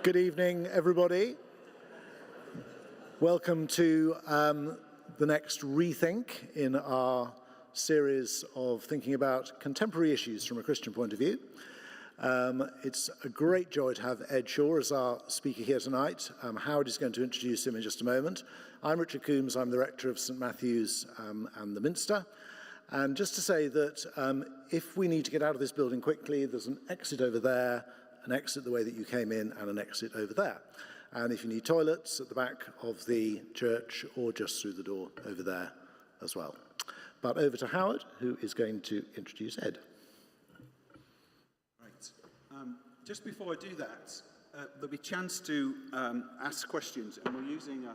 Good evening, everybody. Welcome to the next Rethink in our series of thinking about contemporary issues from a Christian point of view. It's a great joy to have Ed Shaw as our speaker here tonight. Howard is going to introduce him in just a moment. I'm Richard Coombs. I'm the rector of St Matthew's and the Minster. And just to say that if we need to get out of this building quickly, there's an exit over there, an exit the way that you came in, and an exit over there. And if you need toilets, at the back of the church or just through the door over there as well. But over to Howard, who is going to introduce Ed. Right. Just before I do that, there'll be a chance to ask questions, and we're using a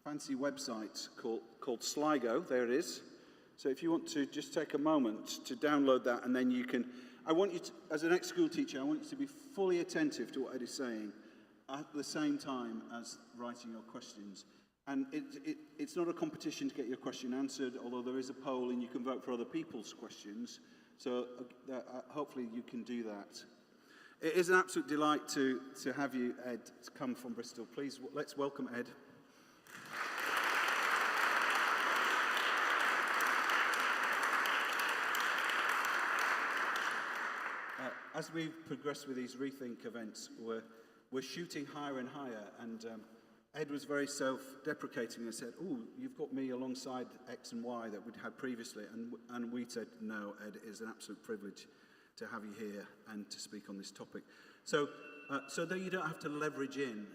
fancy website called Sligo. There it is. So if you want to just take a moment to download that, and then you can... I want you to, as an ex-school teacher, I want you to be fully attentive to what Ed is saying at the same time as writing your questions. And it's not a competition to get your question answered, although there is a poll and you can vote for other people's questions. So hopefully you can do that. It is an absolute delight to have you, Ed, to come from Bristol. Please, let's welcome Ed. As we progress with these Rethink events, we're shooting higher and higher, and Ed was very self-deprecating and said, "Oh, you've got me alongside X and Y that we'd had previously," and we said, "No, Ed, it is an absolute privilege to have you here and to speak on this topic." So though you don't have to leverage in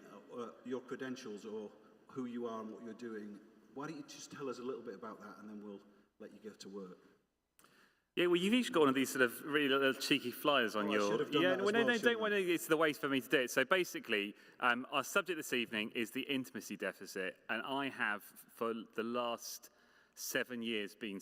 your credentials or who you are and what you're doing, why don't you just tell us a little bit about that, and then we'll let you go to work. Yeah, well, you've each got one of these sort of really little cheeky flyers on I your... should have done that as well, well, don't worry, it's the way for me to do it. So basically, our subject this evening is the intimacy deficit, and I have, for the last 7 years, been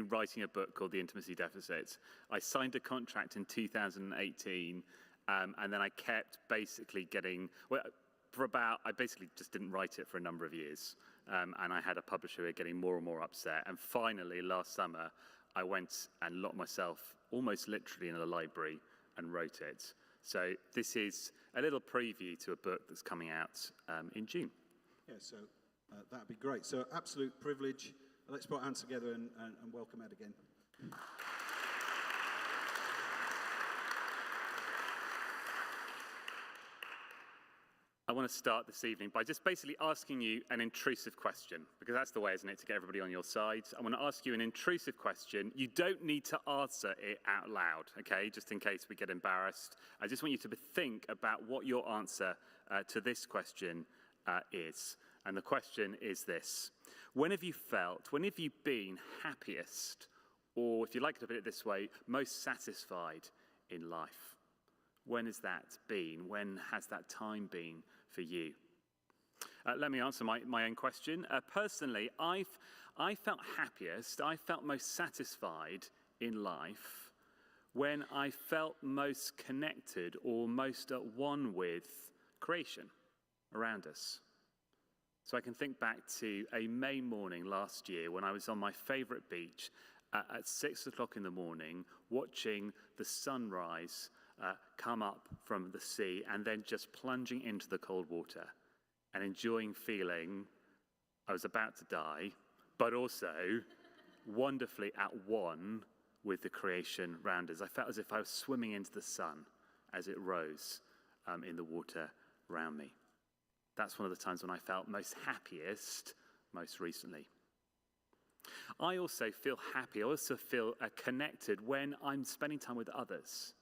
writing a book called The Intimacy Deficit. I signed a contract in 2018, and then I kept basically getting... I basically just didn't write it for a number of years, and I had a publisher who were getting more and more upset, and finally, last summer, I went and locked myself almost literally in a library and wrote it. So this is a little preview to a book that's coming out in June. Yeah, so that'd be great. So absolute privilege. Let's put our hands together and welcome Ed again. I want to start this evening by just basically asking you an intrusive question, because that's the way, isn't it, to get everybody on your side. I want to ask you an intrusive question. You don't need to answer it out loud, okay, just in case we get embarrassed. I just want you to think about what your answer to this question is. And the question is this: when have you been happiest, or if you like to put it this way, most satisfied in life? When has that been? When has that time been for you? Let me answer my own question. Personally, I felt happiest, I felt most satisfied in life when I felt most connected or most at one with creation around us. So I can think back to a May morning last year when I was on my favourite beach at 6 o'clock in the morning, watching the sunrise come up from the sea and then just plunging into the cold water and enjoying feeling I was about to die, but also wonderfully at one with the creation around us. I felt as if I was swimming into the sun as it rose in the water around me. That's one of the times when I felt most happiest most recently. I also feel happy, I also feel connected when I'm spending time with others,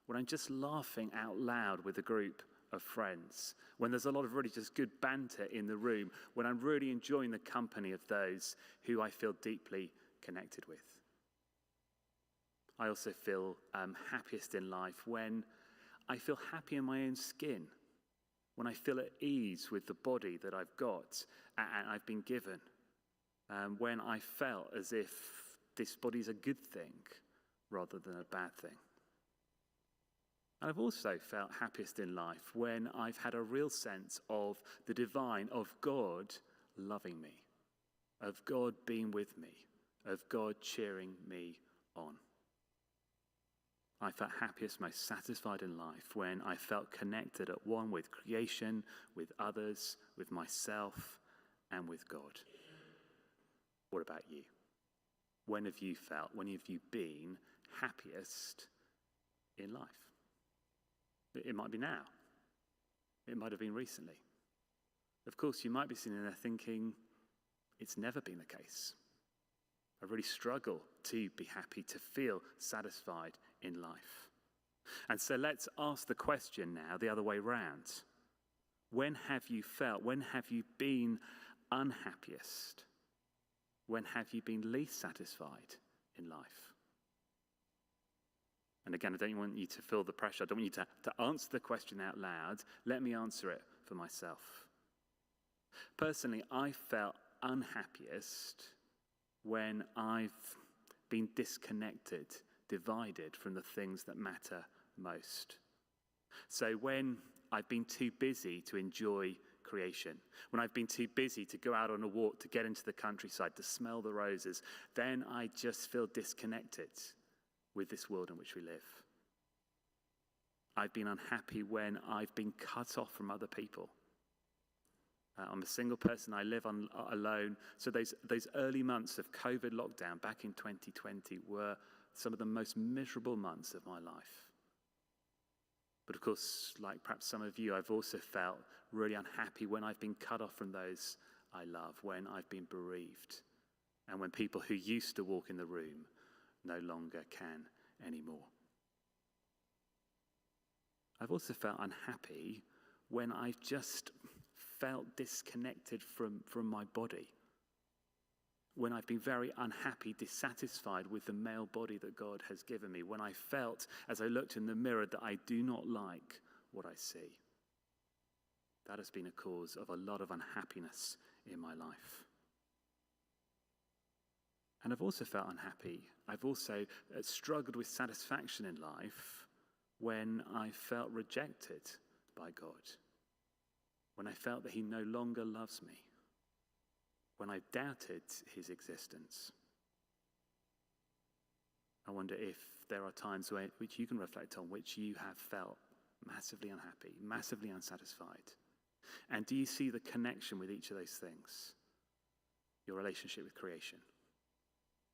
when I'm just laughing out loud with a group of friends, when there's a lot of really just good banter in the room, when I'm really enjoying the company of those who I feel deeply connected with. I also feel happiest in life when I feel happy in my own skin, when I feel at ease with the body that I've got and I've been given, when I felt as if this body's a good thing rather than a bad thing. And I've also felt happiest in life when I've had a real sense of the divine, of God loving me, of God being with me, of God cheering me on. I felt happiest, most satisfied in life when I felt connected at one with creation, with others, with myself, and with God. What about you? When have you been happiest in life? It might be now. It might have been recently. Of course, you might be sitting there thinking, it's never been the case. I really struggle to be happy, to feel satisfied in life. And so let's ask the question now the other way round. When have you been unhappiest? When have you been least satisfied in life? And again, I don't want you to feel the pressure. I don't want you to answer the question out loud. Let me answer it for myself. Personally, I felt unhappiest when I've been disconnected, divided from the things that matter most. So when I've been too busy to enjoy creation, when I've been too busy to go out on a walk, to get into the countryside, to smell the roses, then I just feel disconnected with this world in which we live. I've been unhappy when I've been cut off from other people. I'm a single person, I live alone. So those early months of COVID lockdown back in 2020 were some of the most miserable months of my life. But of course, like perhaps some of you, I've also felt really unhappy when I've been cut off from those I love, when I've been bereaved, and when people who used to walk in the room no longer can anymore. I've also felt unhappy when I've just felt disconnected from my body. When I've been very unhappy, dissatisfied with the male body that God has given me. When I felt, as I looked in the mirror, that I do not like what I see. That has been a cause of a lot of unhappiness in my life. And I've also felt unhappy. I've also struggled with satisfaction in life when I felt rejected by God. When I felt that he no longer loves me. When I doubted his existence. I wonder if there are times which you can reflect on which you have felt massively unhappy, massively unsatisfied. And do you see the connection with each of those things? Your relationship with creation,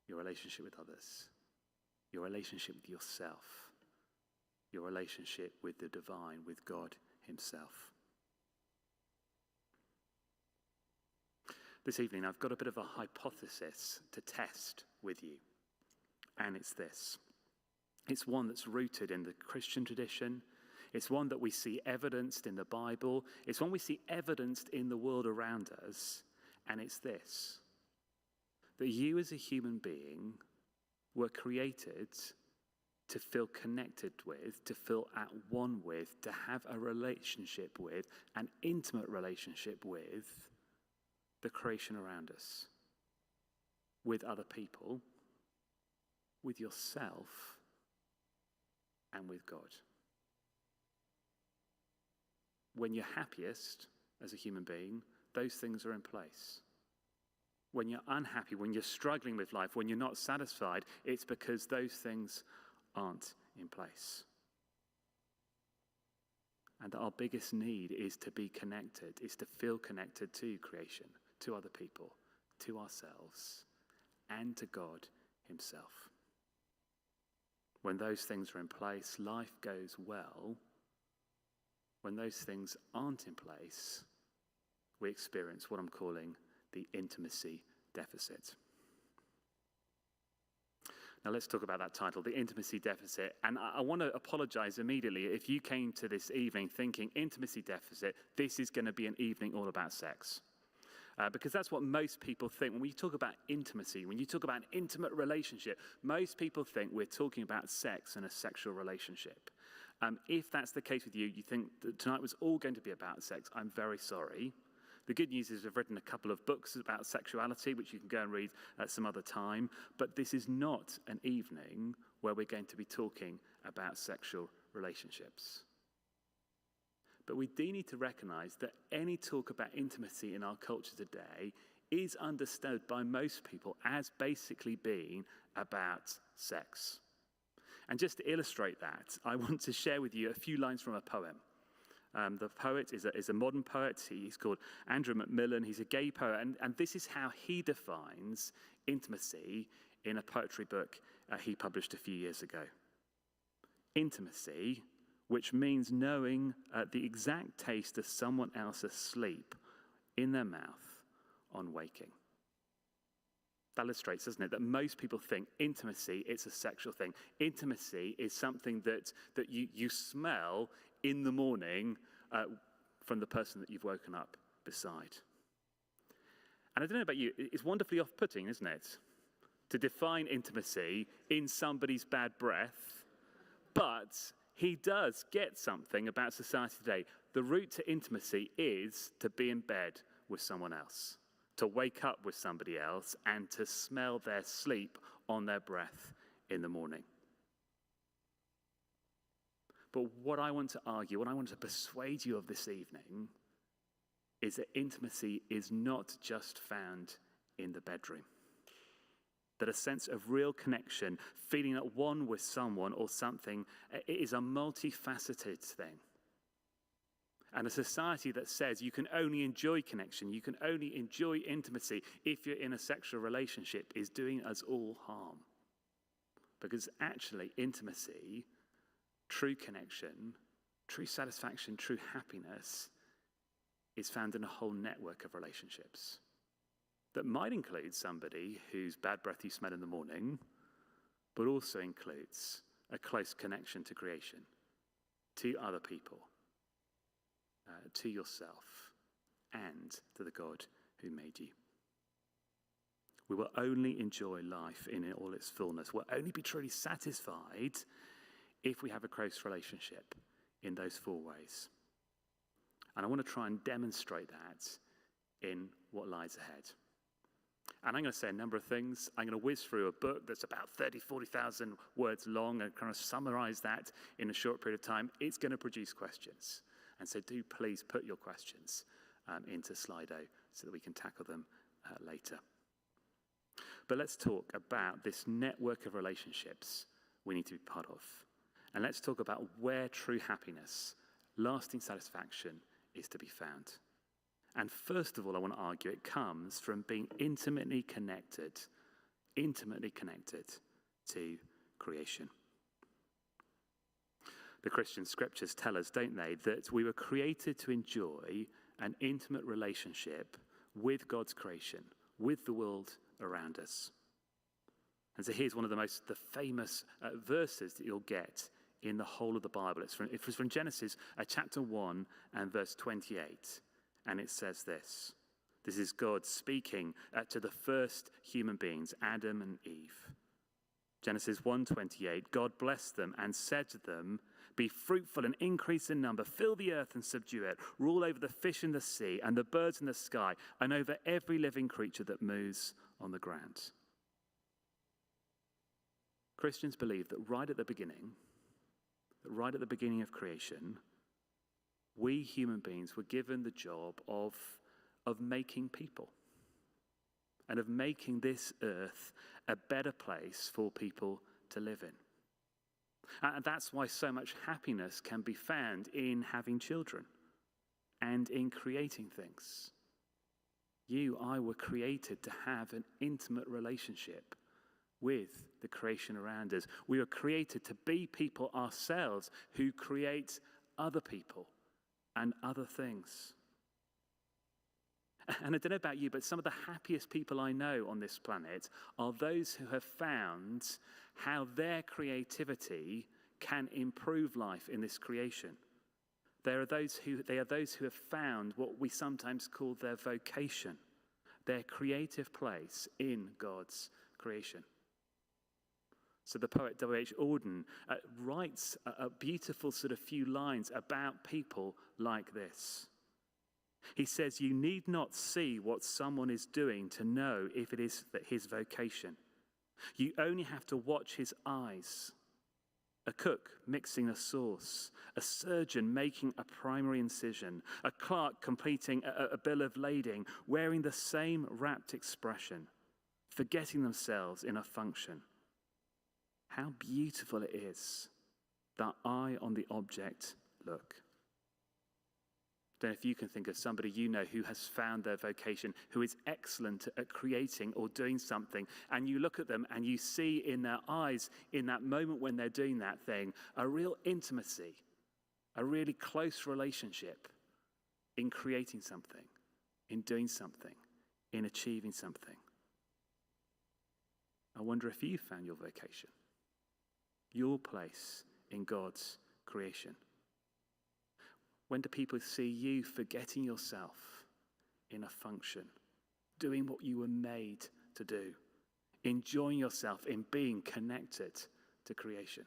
your relationship with others, your relationship with yourself, your relationship with the divine, with God himself. This evening, I've got a bit of a hypothesis to test with you, and it's this. It's one that's rooted in the Christian tradition. It's one that we see evidenced in the Bible. It's one we see evidenced in the world around us, and it's this. That you as a human being were created to feel connected with, to feel at one with, to have a relationship with, an intimate relationship with the creation around us, with other people, with yourself, and with God. When you're happiest as a human being, those things are in place. When you're unhappy, when you're struggling with life, when you're not satisfied, it's because those things aren't in place. And our biggest need is to be connected, is to feel connected to creation, to other people, to ourselves, and to God himself. When those things are in place, life goes well. When those things aren't in place, we experience what I'm calling the intimacy deficit. Now let's talk about that title, the intimacy deficit. And I want to apologize immediately if you came to this evening thinking intimacy deficit, this is going to be an evening all about sex. Because that's what most people think. When we talk about intimacy, when you talk about an intimate relationship, most people think we're talking about sex and a sexual relationship. If that's the case with you, you think that tonight was all going to be about sex, I'm very sorry. The good news is I've written a couple of books about sexuality, which you can go and read at some other time. But this is not an evening where we're going to be talking about sexual relationships. But we do need to recognize that any talk about intimacy in our culture today is understood by most people as basically being about sex. And just to illustrate that, I want to share with you a few lines from a poem. The poet is a modern poet. He's called Andrew Macmillan. He's a gay poet. And this is how he defines intimacy in a poetry book he published a few years ago. Intimacy, which means knowing the exact taste of someone else asleep in their mouth on waking. That illustrates, doesn't it, that most people think intimacy, it's a sexual thing. Intimacy is something that you smell in the morning from the person that you've woken up beside. And I don't know about you, it's wonderfully off-putting, isn't it, to define intimacy in somebody's bad breath, but he does get something about society today. The route to intimacy is to be in bed with someone else, to wake up with somebody else, and to smell their sleep on their breath in the morning. But what I want to argue, what I want to persuade you of this evening, is that intimacy is not just found in the bedroom. That a sense of real connection, feeling at one with someone or something, it is a multifaceted thing. And a society that says you can only enjoy connection, you can only enjoy intimacy if you're in a sexual relationship is doing us all harm. Because actually, intimacy, true connection, true satisfaction, true happiness is found in a whole network of relationships that might include somebody whose bad breath you smell in the morning, but also includes a close connection to creation, to other people, to yourself, and to the God who made you. We will only enjoy life in all its fullness. We'll only be truly satisfied if we have a close relationship in those four ways. And I want to try and demonstrate that in what lies ahead. And I'm going to say a number of things. I'm going to whiz through a book that's about 40,000 words long and kind of summarize that in a short period of time. It's going to produce questions. And so do please put your questions into Slido so that we can tackle them later. But let's talk about this network of relationships we need to be part of. And let's talk about where true happiness, lasting satisfaction is to be found. And first of all, I want to argue it comes from being intimately connected to creation. The Christian scriptures tell us, don't they, that we were created to enjoy an intimate relationship with God's creation, with the world around us. And so here's one of the famous verses that you'll get in the whole of the Bible. It was from Genesis chapter 1 and verse 28. And it says this. This is God speaking to the first human beings, Adam and Eve. Genesis 1:28, God blessed them and said to them, be fruitful and increase in number, fill the earth and subdue it, rule over the fish in the sea and the birds in the sky, and over every living creature that moves on the ground. Christians believe that right at the beginning of creation, we human beings were given the job of making people and of making this earth a better place for people to live in. And that's why so much happiness can be found in having children and in creating things. I were created to have an intimate relationship with the creation around us. We were created to be people ourselves who create other people and other things. And I don't know about you, but some of the happiest people I know on this planet are those who have found how their creativity can improve life in this creation. They are those who have found what we sometimes call their vocation, their creative place in God's creation. So the poet W.H. Auden writes a beautiful sort of few lines about people like this. He says, you need not see what someone is doing to know if it is his vocation. You only have to watch his eyes. A cook mixing a sauce, a surgeon making a primary incision, a clerk completing a bill of lading, wearing the same rapt expression, forgetting themselves in a function. How beautiful it is that eye on the object look. Don't know if you can think of somebody you know who has found their vocation, who is excellent at creating or doing something, and you look at them and you see in their eyes, in that moment when they're doing that thing, a real intimacy, a really close relationship in creating something, in doing something, in achieving something. I wonder if you found your vocation, your place in God's creation. When do people see you forgetting yourself in a function, doing what you were made to do, enjoying yourself in being connected to creation?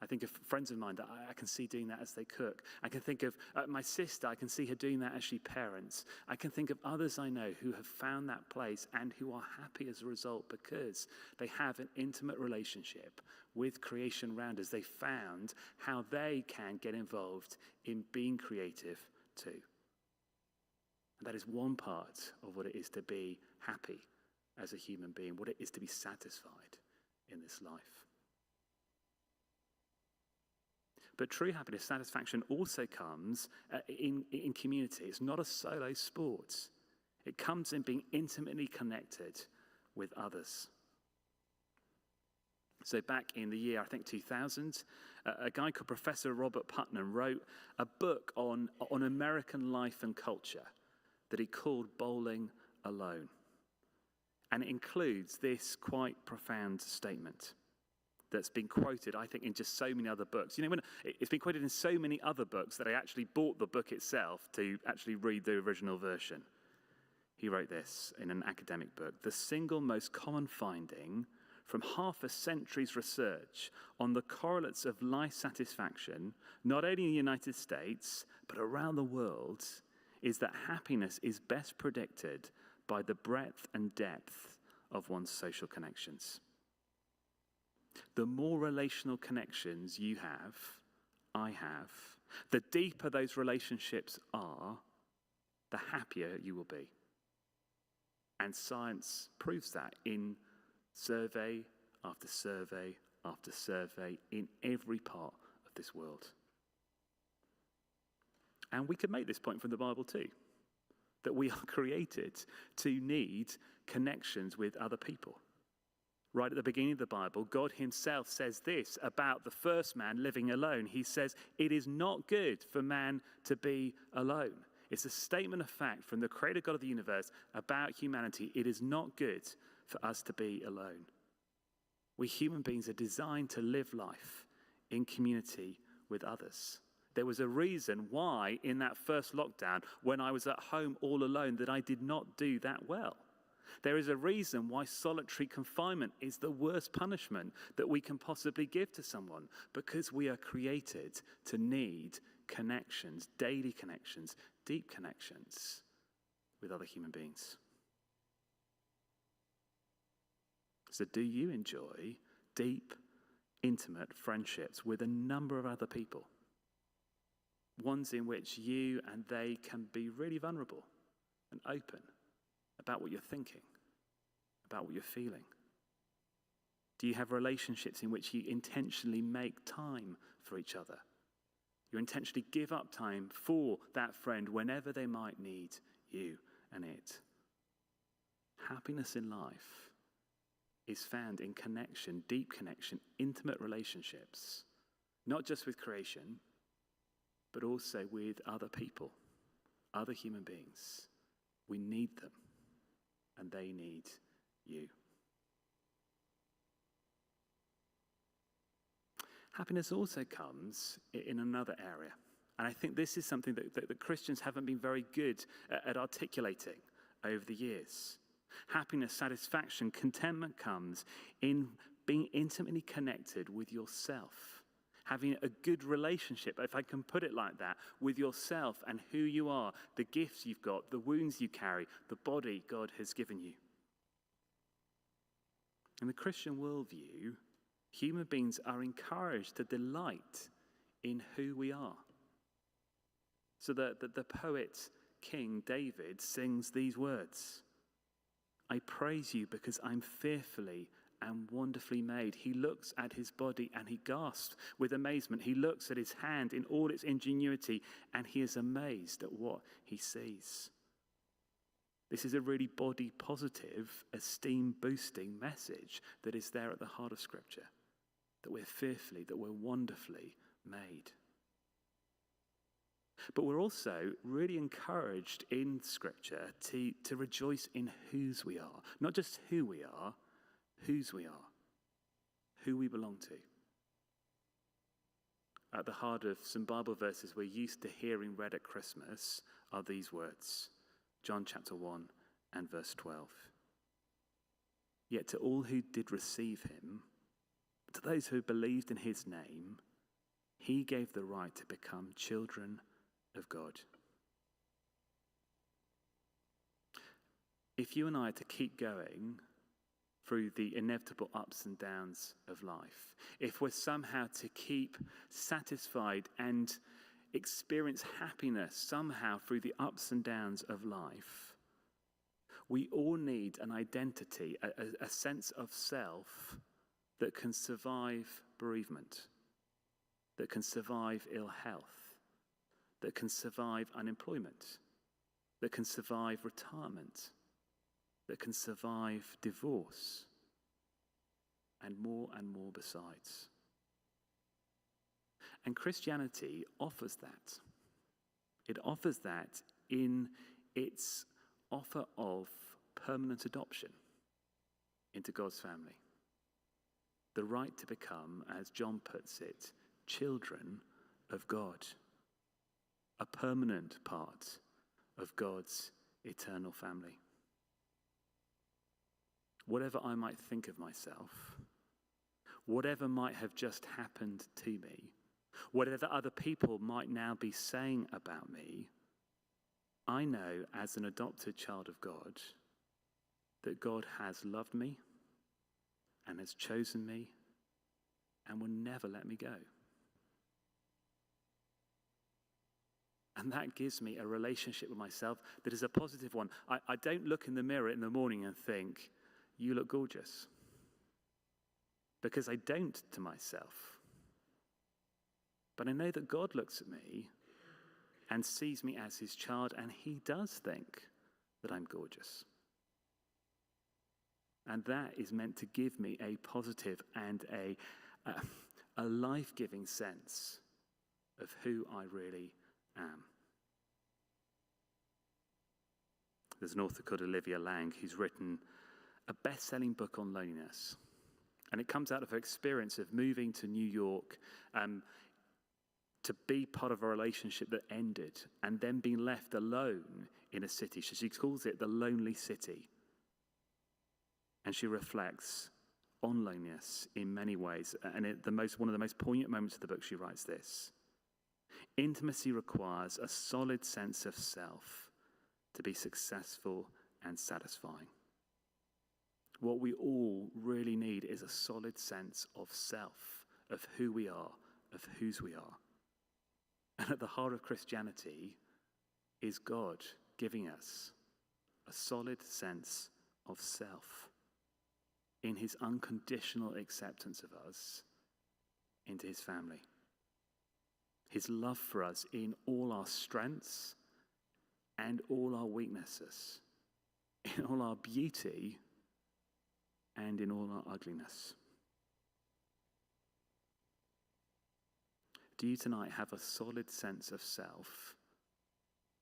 I think of friends of mine that I can see doing that as they cook. I can think of my sister, I can see her doing that as she parents. I can think of others I know who have found that place and who are happy as a result because they have an intimate relationship with creation around us. They found how they can get involved in being creative too. And that is one part of what it is to be happy as a human being, what it is to be satisfied in this life. But true happiness, satisfaction also comes in community. It's not a solo sport. It comes in being intimately connected with others. So back in the year, I think 2000, a guy called Professor Robert Putnam wrote a book on American life and culture that he called Bowling Alone. And it includes this quite profound statement that's been quoted, I think, in just so many other books. You know, it's been quoted in so many other books that I actually bought the book itself to actually read the original version. He wrote this in an academic book. The single most common finding from half a century's research on the correlates of life satisfaction, not only in the United States, but around the world, is that happiness is best predicted by the breadth and depth of one's social connections. The more relational connections you have, I have, the deeper those relationships are, the happier you will be. And science proves that in survey after survey after survey in every part of this world. And we can make this point from the Bible too, that we are created to need connections with other people. Right at the beginning of the Bible, God himself says this about the first man living alone. He says, it is not good for man to be alone. It's a statement of fact from the creator God of the universe about humanity. It is not good for us to be alone. We human beings are designed to live life in community with others. There was a reason why in that first lockdown, when I was at home all alone, that I did not do that well. There is a reason why solitary confinement is the worst punishment that we can possibly give to someone, because we are created to need connections, daily connections, deep connections with other human beings. So do you enjoy deep, intimate friendships with a number of other people? Ones in which you and they can be really vulnerable and open about what you're thinking, about what you're feeling? Do you have relationships in which you intentionally make time for each other? You intentionally give up time for that friend whenever they might need you and it. Happiness in life is found in connection, deep connection, intimate relationships, not just with creation, but also with other people, other human beings. We need them, and they need you. Happiness also comes in another area. And I think this is something that Christians haven't been very good at articulating over the years. Happiness, satisfaction, contentment comes in being intimately connected with yourself. Having a good relationship, if I can put it like that, with yourself and who you are, the gifts you've got, the wounds you carry, the body God has given you. In the Christian worldview, human beings are encouraged to delight in who we are. So that the poet King David sings these words: I praise you because I'm fearfully and wonderfully made. He looks at his body and he gasps with amazement. He looks at his hand in all its ingenuity and he is amazed at what he sees. This is a really body positive, esteem boosting message that is there at the heart of Scripture. That we're fearfully, that we're wonderfully made. But we're also really encouraged in Scripture to rejoice in whose we are. Not just who we are, whose we are. Who we belong to. At the heart of some Bible verses we're used to hearing read at Christmas are these words. John chapter 1 and verse 12. Yet to all who did receive him, to those who believed in his name, he gave the right to become children of God. If you and I are to keep going through the inevitable ups and downs of life, if we're somehow to keep satisfied and experience happiness somehow through the ups and downs of life, we all need an identity, a sense of self that can survive bereavement, that can survive ill health, that can survive unemployment, that can survive retirement, that can survive divorce, and more besides. And Christianity offers that. It offers that in its offer of permanent adoption into God's family. The right to become, as John puts it, children of God. A permanent part of God's eternal family. Whatever I might think of myself, whatever might have just happened to me, whatever other people might now be saying about me, I know as an adopted child of God that God has loved me and has chosen me and will never let me go. And that gives me a relationship with myself that is a positive one. I don't look in the mirror in the morning and think, you look gorgeous. Because I don't to myself. But I know that God looks at me and sees me as his child, and he does think that I'm gorgeous. And that is meant to give me a positive and a life-giving sense of who I really am. There's an author called Olivia Lang who's written a best-selling book on loneliness. And it comes out of her experience of moving to New York to be part of a relationship that ended and then being left alone in a city. So she calls it the lonely city. And she reflects on loneliness in many ways. And one of the most poignant moments of the book, she writes this. Intimacy requires a solid sense of self to be successful and satisfying. What we all really need is a solid sense of self, of who we are, of whose we are. And at the heart of Christianity is God giving us a solid sense of self in his unconditional acceptance of us into his family. His love for us in all our strengths and all our weaknesses, in all our beauty and in all our ugliness. Do you tonight have a solid sense of self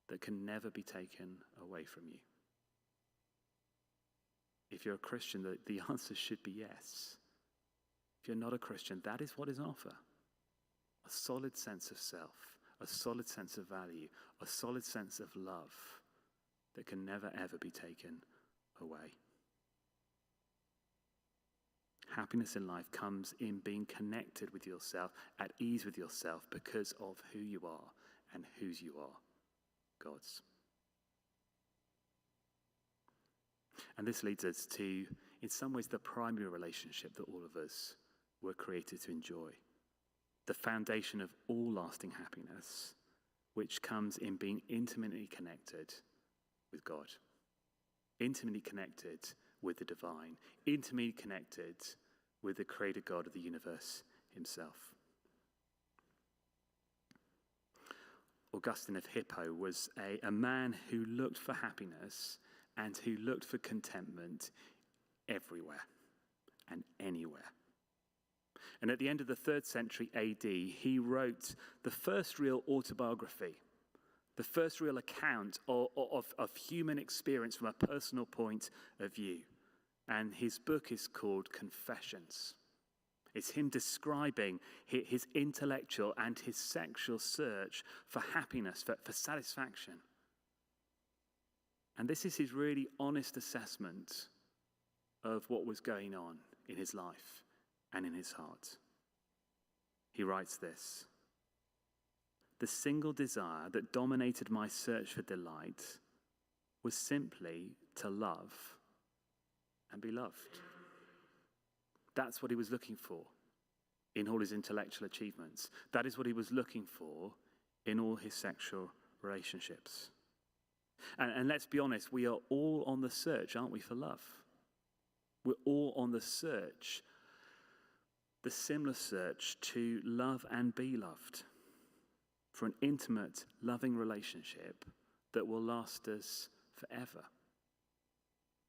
that can never be taken away from you? If you're a Christian, the answer should be yes. If you're not a Christian, that is what is on offer. A solid sense of self, a solid sense of value, a solid sense of love that can never ever be taken away. Happiness in life comes in being connected with yourself, at ease with yourself because of who you are and whose you are, God's. And this leads us to, in some ways, the primary relationship that all of us were created to enjoy. The foundation of all lasting happiness, which comes in being intimately connected with God. Intimately connected with the divine, intimately connected with the creator God of the universe himself. Augustine of Hippo was a man who looked for happiness and who looked for contentment everywhere and anywhere. And at the end of the 3rd century AD, he wrote the first real autobiography, the first real account of human experience from a personal point of view. And his book is called Confessions. It's him describing his intellectual and his sexual search for happiness, for satisfaction. And this is his really honest assessment of what was going on in his life and in his heart. He writes this: "The single desire that dominated my search for delight was simply to love and be loved." That's what he was looking for in all his intellectual achievements. That is what he was looking for in all his sexual relationships. And let's be honest, we are all on the search, aren't we, for love? We're all on the search, the similar search to love and be loved, for an intimate, loving relationship that will last us forever.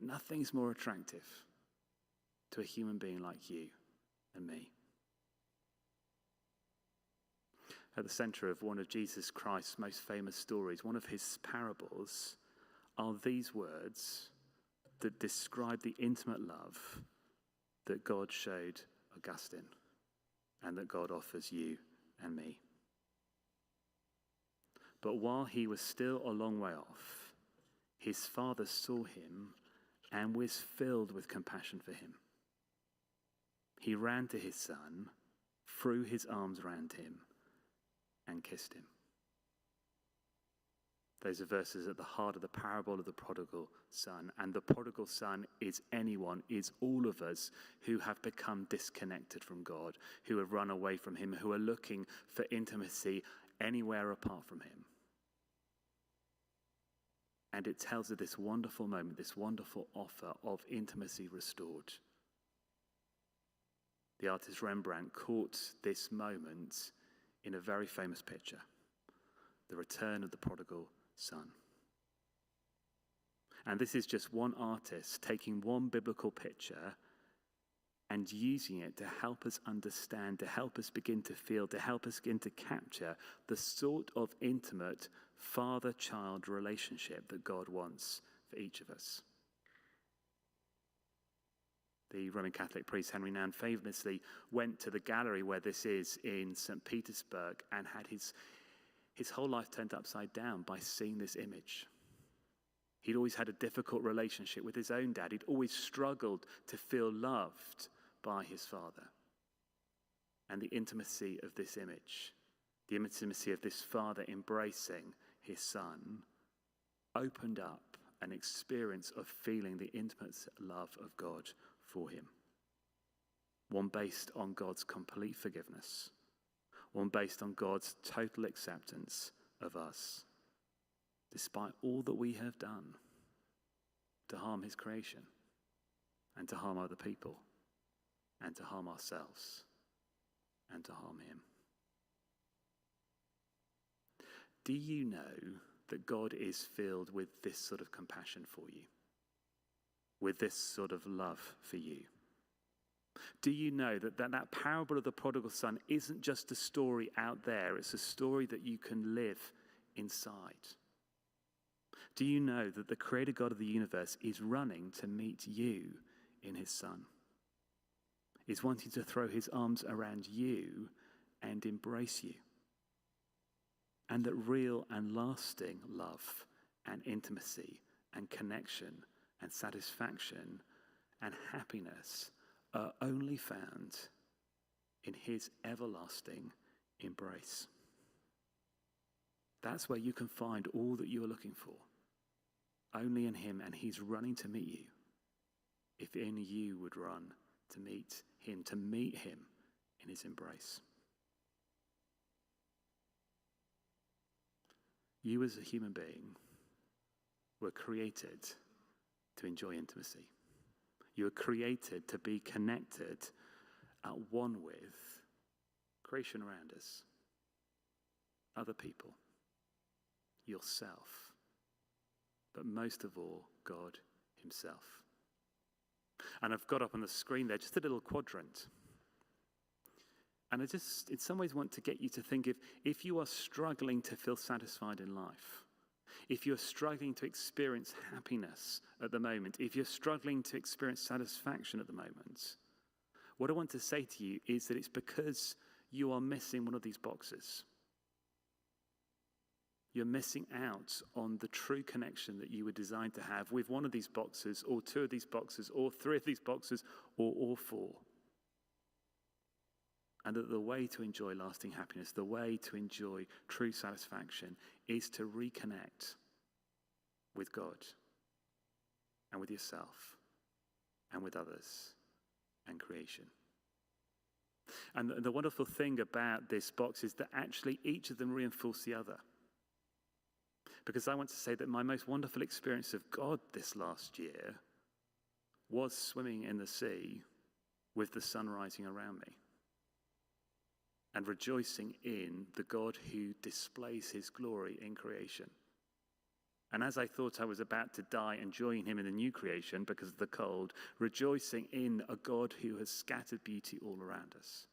Nothing's more attractive to a human being like you and me. At the center of one of Jesus Christ's most famous stories, one of his parables, are these words that describe the intimate love that God showed Augustine and that God offers you and me. But while he was still a long way off, his father saw him and was filled with compassion for him. He ran to his son, threw his arms around him, and kissed him. Those are verses at the heart of the parable of the prodigal son. And the prodigal son is anyone, is all of us who have become disconnected from God, who have run away from him, who are looking for intimacy anywhere apart from him. And it tells of this wonderful moment, this wonderful offer of intimacy restored. The artist Rembrandt caught this moment in a very famous picture, the return of the prodigal son. And this is just one artist taking one biblical picture and using it to help us understand, to help us begin to feel, to help us begin to capture the sort of intimate father-child relationship that God wants for each of us. The Roman Catholic priest Henry Nouwen famously went to the gallery where this is in St. Petersburg and had his whole life turned upside down by seeing this image. He'd always had a difficult relationship with his own dad. He'd always struggled to feel loved by his father. And the intimacy of this image, the intimacy of this father embracing his son, opened up an experience of feeling the intimate love of God for him. One based on God's complete forgiveness. One based on God's total acceptance of us, despite all that we have done to harm his creation and to harm other people and to harm ourselves and to harm him. Do you know that God is filled with this sort of compassion for you? With this sort of love for you? Do you know that parable of the prodigal son isn't just a story out there, it's a story that you can live inside? Do you know that the creator God of the universe is running to meet you in his son? Is wanting to throw his arms around you and embrace you? And that real and lasting love and intimacy and connection and satisfaction and happiness are only found in his everlasting embrace. That's where you can find all that you are looking for. Only in him, and he's running to meet you. If only you would run to meet him in his embrace. You as a human being were created to enjoy intimacy. You were created to be connected at one with creation around us, other people, yourself, but most of all, God himself. And I've got up on the screen there just a little quadrant. And I just, in some ways, want to get you to think if you are struggling to feel satisfied in life, if you're struggling to experience happiness at the moment, if you're struggling to experience satisfaction at the moment, what I want to say to you is that it's because you are missing one of these boxes. You're missing out on the true connection that you were designed to have with one of these boxes, or two of these boxes, or three of these boxes, or all four. And that the way to enjoy lasting happiness, the way to enjoy true satisfaction, is to reconnect with God and with yourself and with others and creation. And the wonderful thing about this box is that actually each of them reinforce the other. Because I want to say that my most wonderful experience of God this last year was swimming in the sea with the sun rising around me and rejoicing in the God who displays his glory in creation. And as I thought I was about to die and join him in the new creation because of the cold, rejoicing in a God who has scattered beauty all around us.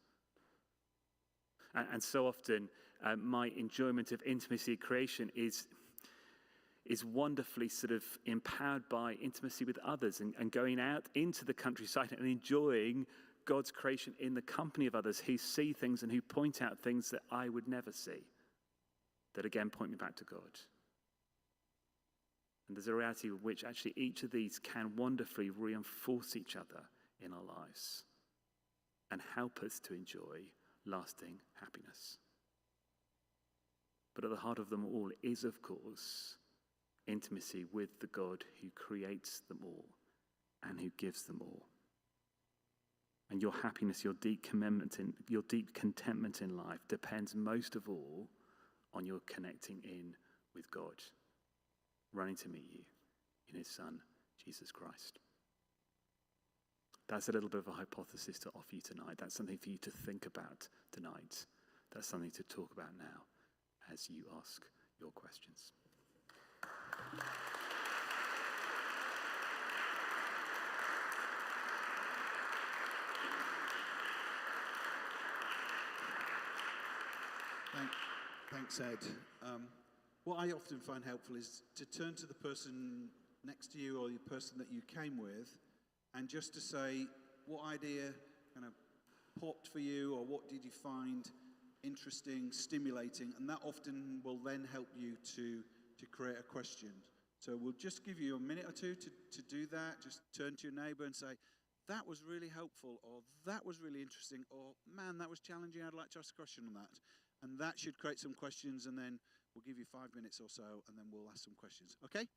And so often, my enjoyment of intimacy at creation is wonderfully sort of empowered by intimacy with others and going out into the countryside and enjoying God's creation in the company of others who see things and who point out things that I would never see, that again point me back to God. And there's a reality of which actually each of these can wonderfully reinforce each other in our lives and help us to enjoy lasting happiness. But at the heart of them all is, of course, intimacy with the God who creates them all and who gives them all. And your happiness, your deep contentment in life depends most of all on your connecting in with God, running to meet you in his Son, Jesus Christ. That's a little bit of a hypothesis to offer you tonight. That's something for you to think about tonight. That's something to talk about now as you ask your questions. Thanks, Ed. What I often find helpful is to turn to the person next to you or the person that you came with and just to say what idea kind of popped for you or what did you find interesting, stimulating, and that often will then help you to create a question. So we'll just give you a minute or two to do that. Just turn to your neighbour and say, that was really helpful, or that was really interesting, or man, that was challenging, I'd like to ask a question on that. And that should create some questions, and then we'll give you 5 minutes or so, and then we'll ask some questions. Okay?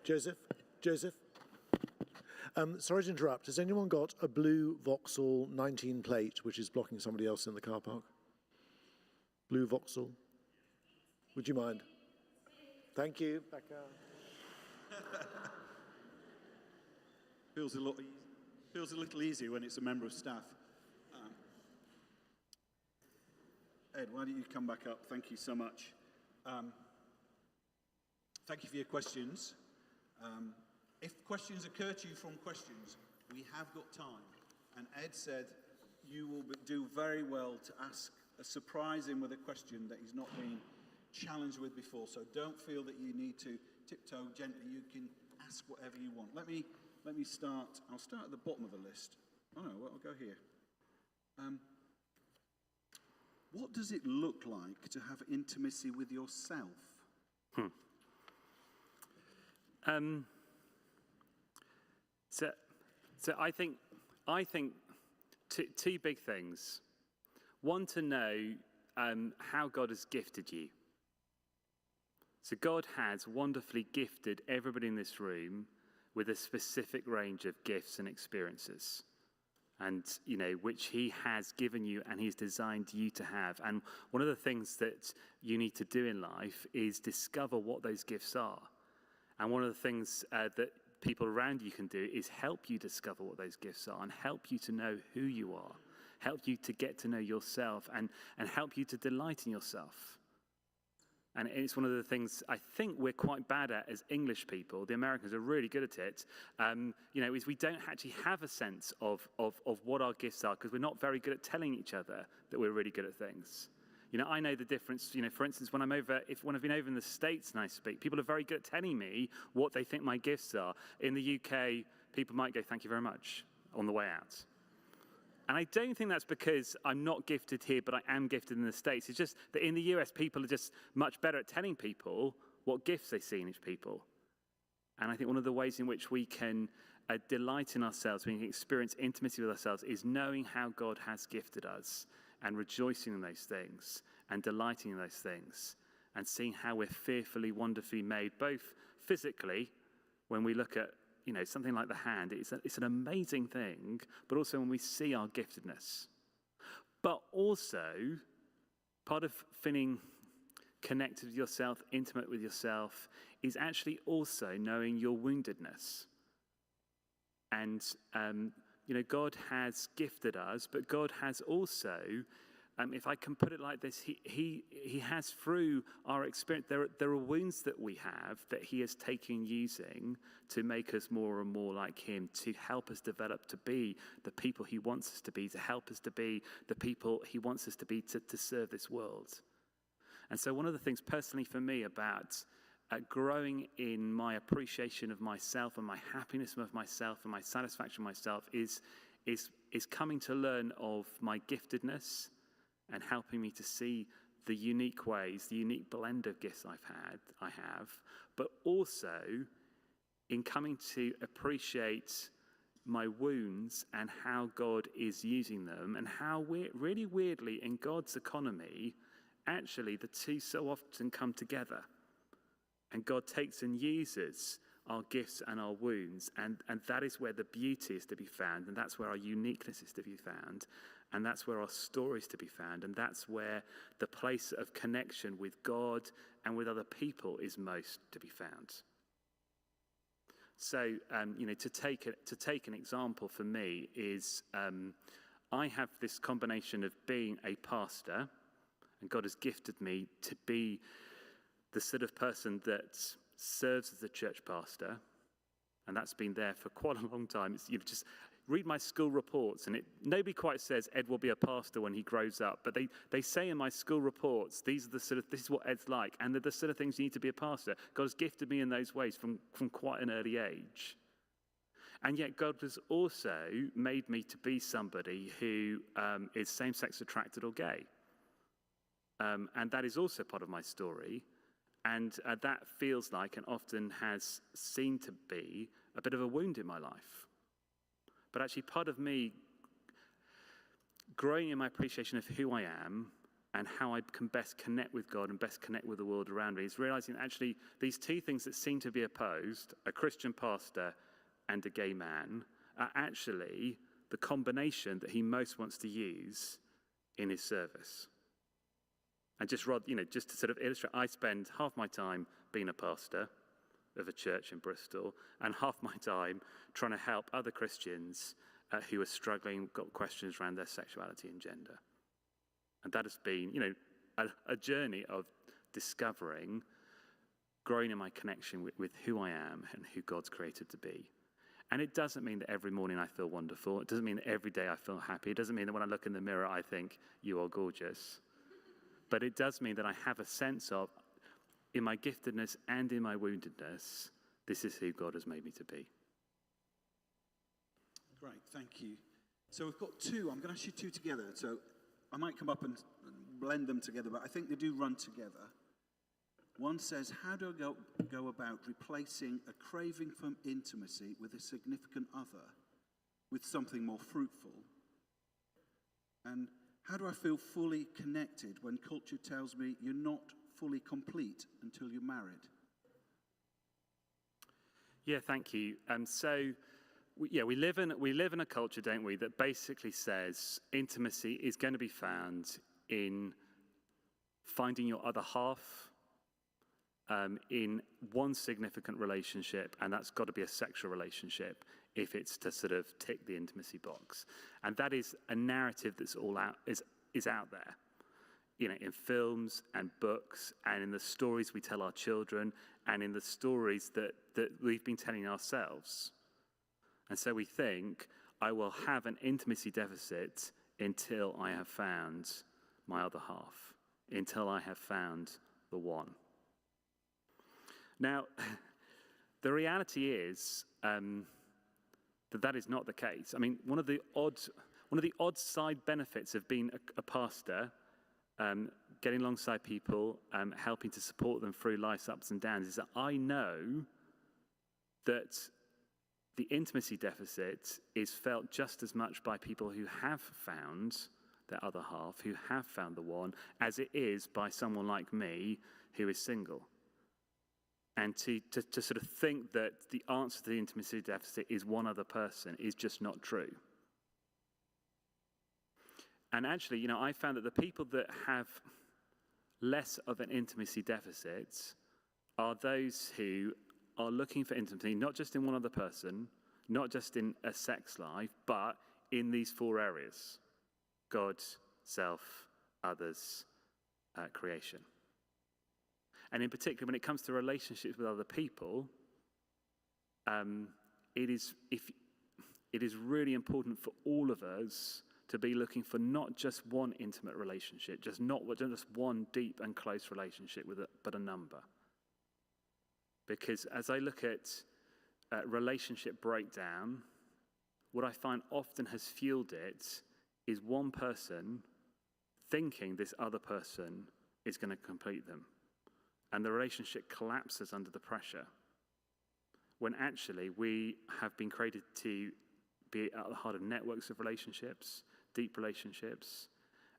Joseph? Sorry to interrupt. Has anyone got a blue Vauxhall 19 plate which is blocking somebody else in the car park? Blue Vauxhall? Would you mind? Thank you. Becca. Feels a little easier when it's a member of staff. Ed, why don't you come back up? Thank you so much. Thank you for your questions. If questions occur to you from questions, we have got time. And Ed said you will do very well to surprise him with a question that he's not been challenged with before. So don't feel that you need to tiptoe gently. You can ask whatever you want. Let me start. I'll start at the bottom of the list. Oh no, I'll go here. What does it look like to have intimacy with yourself? So I think two big things. One, to know how God has gifted you. So God has wonderfully gifted everybody in this room with a specific range of gifts and experiences, and which he has given you and he's designed you to have. And one of the things that you need to do in life is discover what those gifts are. And one of the things that people around you can do is help you discover what those gifts are and help you to know who you are, help you to get to know yourself, and help you to delight in yourself. And it's one of the things I think we're quite bad at as English people. The Americans are really good at it. Is we don't actually have a sense of what our gifts are because we're not very good at telling each other that we're really good at things. I know the difference. For instance, when I've been over in the States and I speak, people are very good at telling me what they think my gifts are. In the UK, people might go, "Thank you very much," on the way out. And I don't think that's because I'm not gifted here, but I am gifted in the States. It's just that in the US, people are just much better at telling people what gifts they see in each people. And I think one of the ways in which we can delight in ourselves, we can experience intimacy with ourselves, is knowing how God has gifted us and rejoicing in those things and delighting in those things and seeing how we're fearfully, wonderfully made, both physically, when we look at something like the hand, it's an amazing thing, but also when we see our giftedness. But also, part of feeling connected with yourself, intimate with yourself, is actually also knowing your woundedness. And, God has gifted us, but God has also, if I can put it like this, he has, through our experience, there are wounds that we have that he has taken using to make us more and more like him, to help us develop to be the people he wants us to be, to help us to be the people he wants us to be, to serve this world. And so one of the things personally for me about growing in my appreciation of myself and my happiness with myself and my satisfaction with myself is coming to learn of my giftedness and helping me to see the unique ways, the unique blend of gifts I have, but also in coming to appreciate my wounds and how God is using them, and how really weirdly in God's economy, actually the two so often come together. And God takes and uses our gifts and our wounds, and that is where the beauty is to be found, and that's where our uniqueness is to be found, and that's where our story is to be found, and that's where the place of connection with God and with other people is most to be found. So, to take an example for me is I have this combination of being a pastor, and God has gifted me to be the sort of person that serves as a church pastor, and that's been there for quite a long time. Just read my school reports, and nobody quite says Ed will be a pastor when he grows up, but they say in my school reports, this is what Ed's like, and they're the sort of things you need to be a pastor. God has gifted me in those ways from quite an early age. And yet God has also made me to be somebody who is same-sex attracted or gay. And that is also part of my story. And that feels like, and often has seemed to be, a bit of a wound in my life. But actually part of me growing in my appreciation of who I am and how I can best connect with God and best connect with the world around me, is realizing that actually these two things that seem to be opposed, a Christian pastor and a gay man, are actually the combination that he most wants to use in his service. And just to sort of illustrate, I spend half my time being a pastor of a church in Bristol and half my time trying to help other Christians who are struggling, got questions around their sexuality and gender. And that has been, a journey of discovering, growing in my connection with who I am and who God's created to be. And it doesn't mean that every morning I feel wonderful. It doesn't mean that every day I feel happy. It doesn't mean that when I look in the mirror I think, you are gorgeous. But it does mean that I have a sense of, in my giftedness and in my woundedness, this is who God has made me to be. Great, thank you. So we've got two. I'm going to ask you two together. So I might come up and blend them together, but I think they do run together. One says, how do I go about replacing a craving for intimacy with a significant other with something more fruitful? And how do I feel fully connected when culture tells me you're not fully complete until you're married? Yeah, thank you. We live in a culture, don't we, that basically says intimacy is going to be found in finding your other half, in one significant relationship, and that's got to be a sexual relationship if it's to sort of tick the intimacy box. And that is a narrative that's all out is out there, in films and books and in the stories we tell our children and in the stories that we've been telling ourselves. And so we think, I will have an intimacy deficit until I have found my other half, until I have found the one. Now, the reality is that is not the case. I mean, one of the odd side benefits of being a pastor, getting alongside people, helping to support them through life's ups and downs, is that I know that the intimacy deficit is felt just as much by people who have found their other half, who have found the one, as it is by someone like me who is single. And to sort of think that the answer to the intimacy deficit is one other person is just not true. And actually, I found that the people that have less of an intimacy deficit are those who are looking for intimacy, not just in one other person, not just in a sex life, but in these four areas: God, self, others, creation. And in particular, when it comes to relationships with other people, it is really important for all of us to be looking for not just one intimate relationship, just one deep and close relationship with it, but a number. Because as I look at relationship breakdown, what I find often has fueled it is one person thinking this other person is going to complete them. And the relationship collapses under the pressure, when actually we have been created to be at the heart of networks of relationships, deep relationships.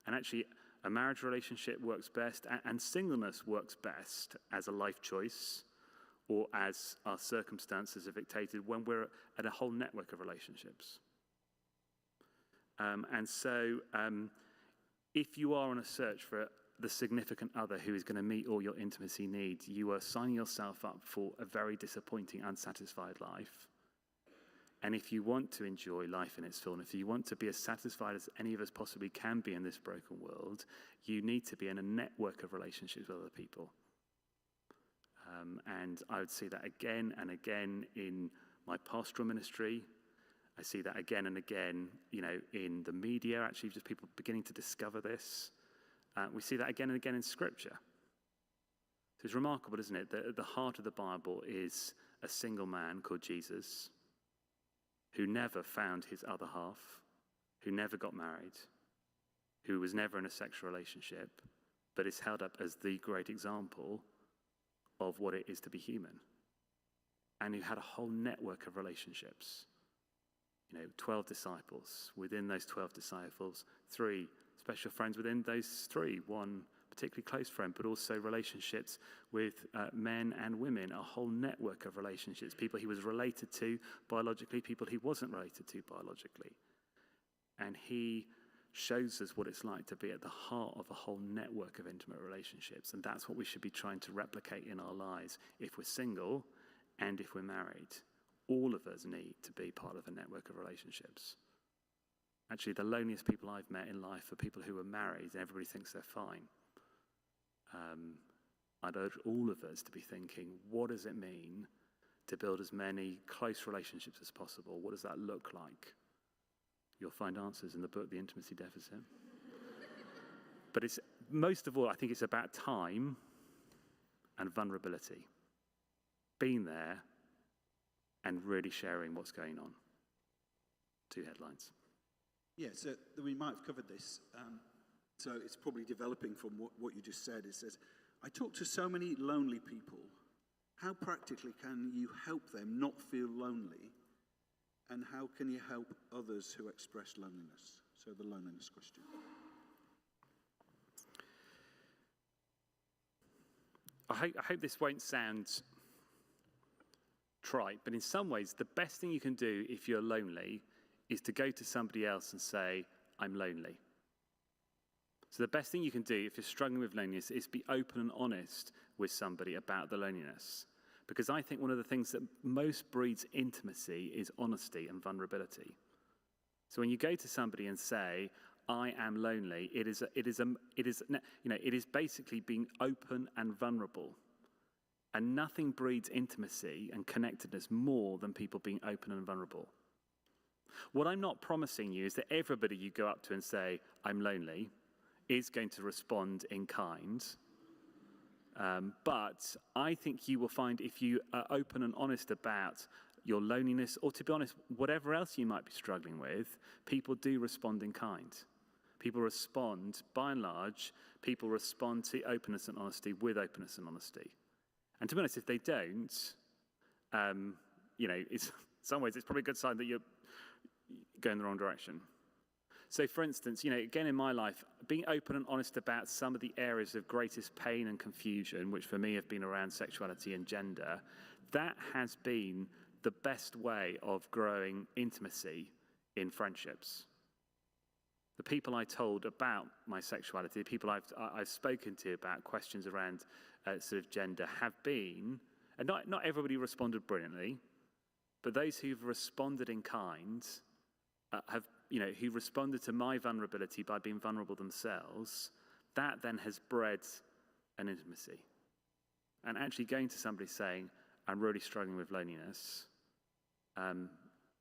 And actually, a marriage relationship works best, and singleness works best as a life choice or as our circumstances have dictated when we're at a whole network of relationships. If you are on a search for the significant other who is going to meet all your intimacy needs, you are signing yourself up for a very disappointing, unsatisfied life. And if you want to enjoy life in its fullness, if you want to be as satisfied as any of us possibly can be in this broken world, you need to be in a network of relationships with other people. And I would see that again and again in my pastoral ministry. I see that again and again, in the media, actually, just people beginning to discover this. We see that again and again in Scripture. So it's remarkable, isn't it, that at the heart of the Bible is a single man called Jesus, who never found his other half, who never got married, who was never in a sexual relationship, but is held up as the great example of what it is to be human, and who had a whole network of relationships. 12 disciples. Within those 12 disciples, 3 special friends within those three. One particularly close friend, but also relationships with men and women, a whole network of relationships, people he was related to biologically, people he wasn't related to biologically. And he shows us what it's like to be at the heart of a whole network of intimate relationships. And that's what we should be trying to replicate in our lives if we're single and if we're married. All of us need to be part of a network of relationships. Actually, the loneliest people I've met in life are people who are married and everybody thinks they're fine. I'd urge all of us to be thinking, what does it mean to build as many close relationships as possible? What does that look like? You'll find answers in the book, The Intimacy Deficit. But it's most of all, I think it's about time and vulnerability. Being there and really sharing what's going on. 2 headlines. Yeah, so we might have covered this. So it's probably developing from what you just said. It says, I talk to so many lonely people. How practically can you help them not feel lonely? And how can you help others who express loneliness? So the loneliness question. I hope this won't sound trite, but in some ways, the best thing you can do if you're lonely is to go to somebody else and say, I'm lonely. So the best thing you can do if you're struggling with loneliness is be open and honest with somebody about the loneliness. Because I think one of the things that most breeds intimacy is honesty and vulnerability. So when you go to somebody and say, I am lonely, it is basically being open and vulnerable. And nothing breeds intimacy and connectedness more than people being open and vulnerable. What I'm not promising you is that everybody you go up to and say, I'm lonely, is going to respond in kind. But I think you will find if you are open and honest about your loneliness, or to be honest, whatever else you might be struggling with, people do respond in kind. People respond, by and large, people respond to openness and honesty with openness and honesty. And to be honest, if they don't, in some ways it's probably a good sign that you're going the wrong direction. So for instance, again in my life, being open and honest about some of the areas of greatest pain and confusion, which for me have been around sexuality and gender, that has been the best way of growing intimacy in friendships. The people I told about my sexuality, the people I've spoken to about questions around sort of gender have been, and not everybody responded brilliantly, but those who've responded in kind who responded to my vulnerability by being vulnerable themselves, that then has bred an intimacy. And actually going to somebody saying, I'm really struggling with loneliness,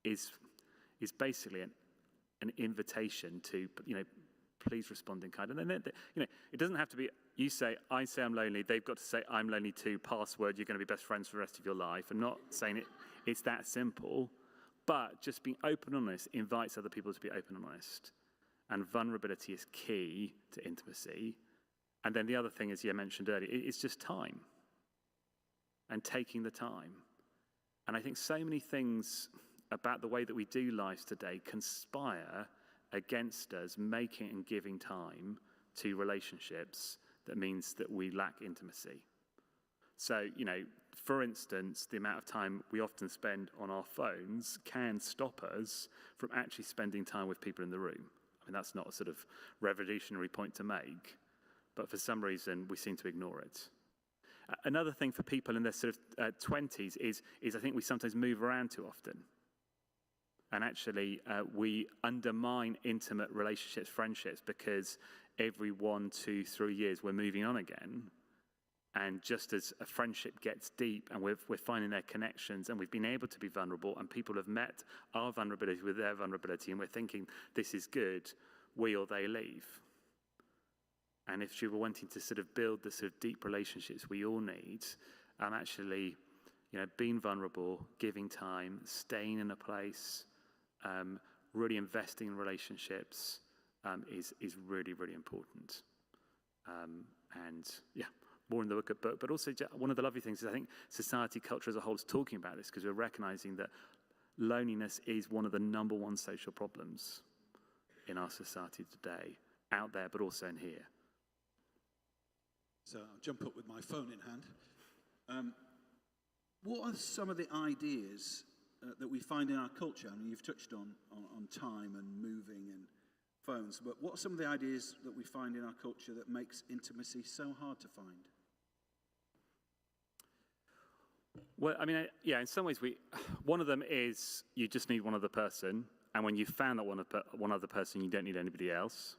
is basically an invitation to, please respond in kind. And then, it doesn't have to be, you say, I say I'm lonely, they've got to say, I'm lonely too, password, you're going to be best friends for the rest of your life. I'm not saying it's that simple. But just being open and honest invites other people to be open and honest. And vulnerability is key to intimacy. And then the other thing, as you mentioned earlier, it's just time. And taking the time. And I think so many things about the way that we do lives today conspire against us making and giving time to relationships that means that we lack intimacy. So, for instance, the amount of time we often spend on our phones can stop us from actually spending time with people in the room. I mean, that's not a sort of revolutionary point to make, but for some reason we seem to ignore it. Another thing for people in their sort of 20s is I think we sometimes move around too often. And actually we undermine intimate relationships, friendships, because every 1, 2, 3 years we're moving on again. And just as a friendship gets deep and we're finding their connections and we've been able to be vulnerable and people have met our vulnerability with their vulnerability and we're thinking this is good, we or they leave. And if you were wanting to sort of build the sort of deep relationships we all need, actually, being vulnerable, giving time, staying in a place, really investing in relationships is really, really important. More in the book, but also one of the lovely things is I think society, culture as a whole is talking about this because we're recognizing that loneliness is one of the number one social problems in our society today. out there, but also in here. So I'll jump up with my phone in hand. What are some of the ideas that we find in our culture? I mean, you've touched on time and moving and phones, but what are some of the ideas that we find in our culture that makes intimacy so hard to find? Well, I mean, yeah, in some ways, one of them is you just need one other person, and when you found that one other person, you don't need anybody else.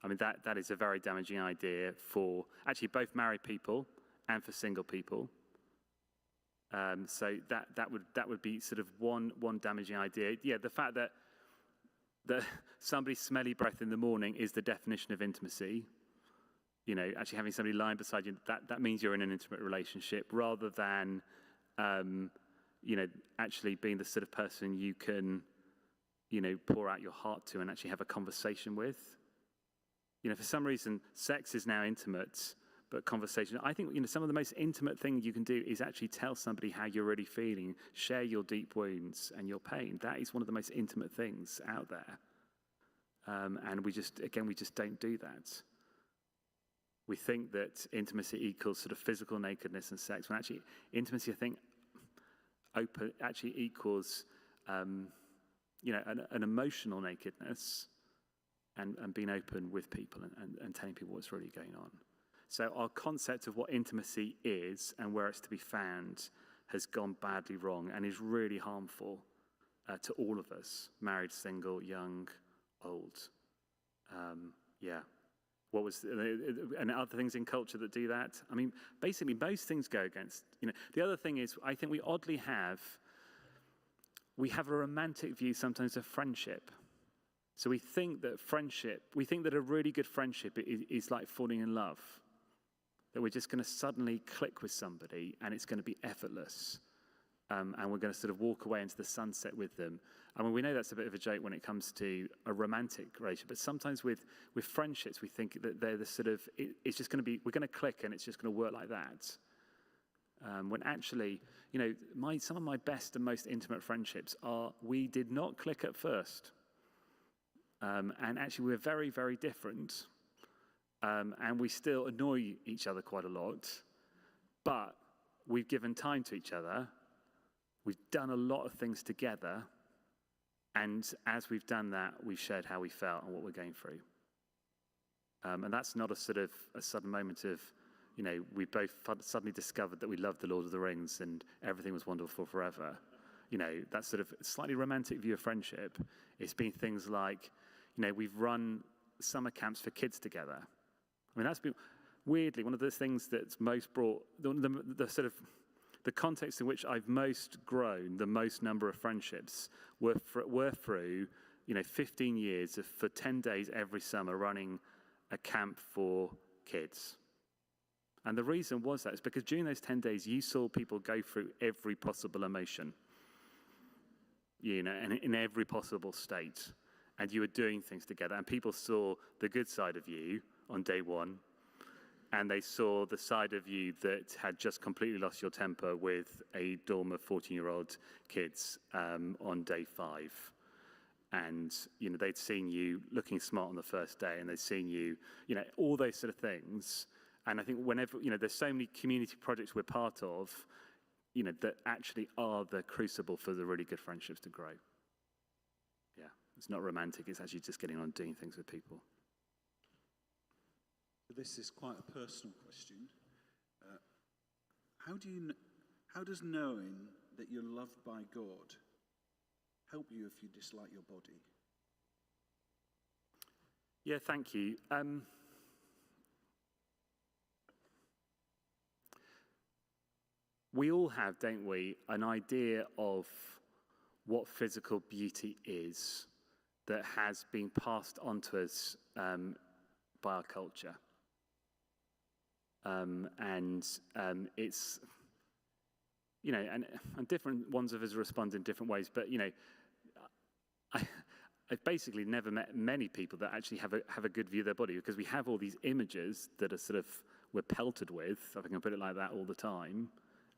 I mean, that is a very damaging idea for actually both married people and for single people. So that would be sort of one damaging idea. Yeah, the fact that somebody's smelly breath in the morning is the definition of intimacy. You know, actually having somebody lying beside you, that means you're in an intimate relationship, rather than you know, actually being the sort of person you can, you know, pour out your heart to and actually have a conversation with. You know, for some reason, sex is now intimate, but conversation, I think, you know, some of the most intimate thing you can do is actually tell somebody how you're really feeling, share your deep wounds and your pain. That is one of the most intimate things out there. And we just don't do that. We think that intimacy equals sort of physical nakedness and sex, when actually intimacy, I think, actually equals, you know, an emotional nakedness and being open with people and telling people what's really going on. So our concept of what intimacy is and where it's to be found has gone badly wrong and is really harmful to all of us, married, single, young, old. Yeah. And other things in culture that do that? I mean, basically, most things go against, you know. The other thing is, I think we oddly have a romantic view sometimes of friendship. So we think that a really good friendship is like falling in love. That we're just going to suddenly click with somebody and it's going to be effortless. And we're going to sort of walk away into the sunset with them. I mean, we know that's a bit of a joke when it comes to a romantic relationship, but sometimes with friendships, we think that they're the sort of, it's just going to be, we're going to click and it's just going to work like that. When actually, you know, some of my best and most intimate friendships we did not click at first. And actually we're very, very different. And we still annoy each other quite a lot, but we've given time to each other. We've done a lot of things together, and as we've done that, we've shared how we felt and what we're going through. And that's not a sudden moment of, you know, we both suddenly discovered that we loved the Lord of the Rings and everything was wonderful forever. You know, that sort of slightly romantic view of friendship. It's been things like, you know, we've run summer camps for kids together. I mean, that's been, weirdly, one of the things that's most brought, the context in which I've most grown, the most number of friendships, were through, you know, 15 years for 10 days every summer running a camp for kids. And the reason was that is because during those 10 days, you saw people go through every possible emotion, you know, and in every possible state. And you were doing things together, and people saw the good side of you on day one, and they saw the side of you that had just completely lost your temper with a dorm of 14-year-old kids on day 5. And, you know, they'd seen you looking smart on the first day, and they'd seen you, you know, all those sort of things. And I think whenever, you know, there's so many community projects we're part of, you know, that actually are the crucible for the really good friendships to grow. Yeah, it's not romantic, it's actually just getting on doing things with people. This is quite a personal question. How does knowing that you're loved by God help you if you dislike your body? Yeah, thank you. We all have, don't we, an idea of what physical beauty is that has been passed on to us by our culture. It's, you know, and different ones of us respond in different ways, but, you know, I've basically never met many people that actually have a good view of their body, because we have all these images that are sort of, we're pelted with, if I can put it like that, all the time,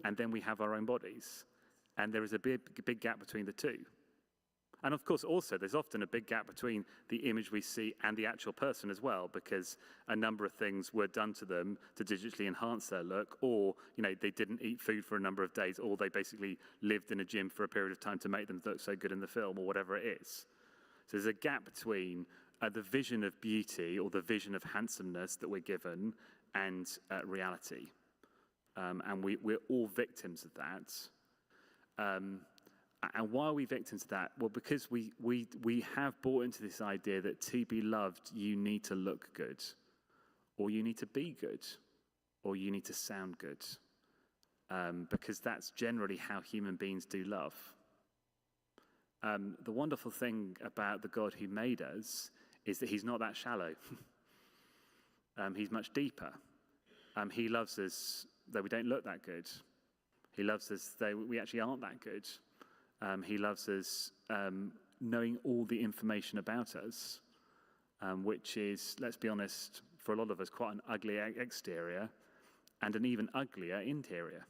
and then we have our own bodies. And there is a big gap between the two. And of course, also, there's often a big gap between the image we see and the actual person as well, because a number of things were done to them to digitally enhance their look, or, they didn't eat food for a number of days, or they basically lived in a gym for a period of time to make them look so good in the film, or whatever it is. So there's a gap between the vision of beauty or the vision of handsomeness that we're given and reality. And we're all victims of that. And why are we victims of that? Well, because we have bought into this idea that to be loved, you need to look good, or you need to be good, or you need to sound good, because that's generally how human beings do love. The wonderful thing about the God who made us is that he's not that shallow. He's much deeper. He loves us though we don't look that good. He loves us though we actually aren't that good. He loves us knowing all the information about us, which is, let's be honest, for a lot of us, quite an ugly exterior and an even uglier interior.